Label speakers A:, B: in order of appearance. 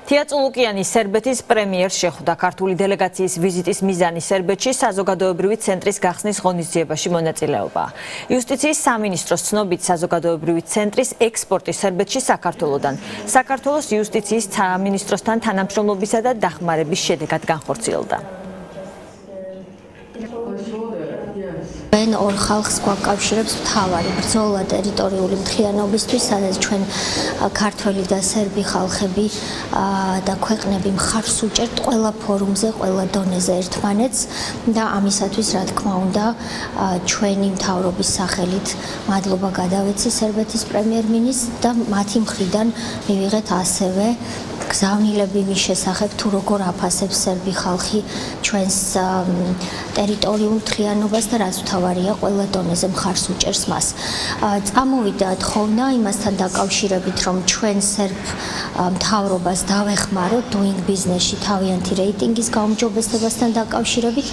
A: თეატრულუკიანის სერბეთის პრემიერს შეხვდა ქართული დელეგაციის ვიზიტის მიზანი სერბეთში საზოგადოებრივი ცენტრის გახსნის ღონისძიებაში მონაწილეობა. იუსტიციის სამინისტროს ცნობით საზოგადოებრივი ცენტრის ექსპორტი სერბეთში საქართველოდან საქართველოს იუსტიციის სამინისტროსთან თანამშრომლობისა და დახმარების შედეგად განხორციელდა.
B: ჩვენ ორ ხალხს გვაკავშირებს მთავარი ბრძოლა ტერიტორიული მთლიანობისთვის, სადაც ჩვენ ქართველი და სერბი ხალხები და ქვეყნები მხარს უჭერთ ყველა ფორუმზე, ყველა დონეზე ერთმანეთს და ამისათვის, რა თქმა უნდა, ჩვენი მთავრობის სახელით მადლობა გადავეცი სერბეთის პრემიერ-მინისტრს და მათი მხრიდან მივიღეთ ასევე გზავნილები მის შესახებ, თუ როგორ აფასებს სერბი ხალხი ჩვენს ტერიტორიულ მთლიანობას და რაც მთავარია, ყველა დონეზე მხარს უჭერს მას. წამოვიდა თხოვნა იმასთან დაკავშირებით, რომ ჩვენ სერბ მთავრობას დავეხმაროთ doing business-ში თავიანთი რეიტინგის გაუმჯობესებასთან დაკავშირებით.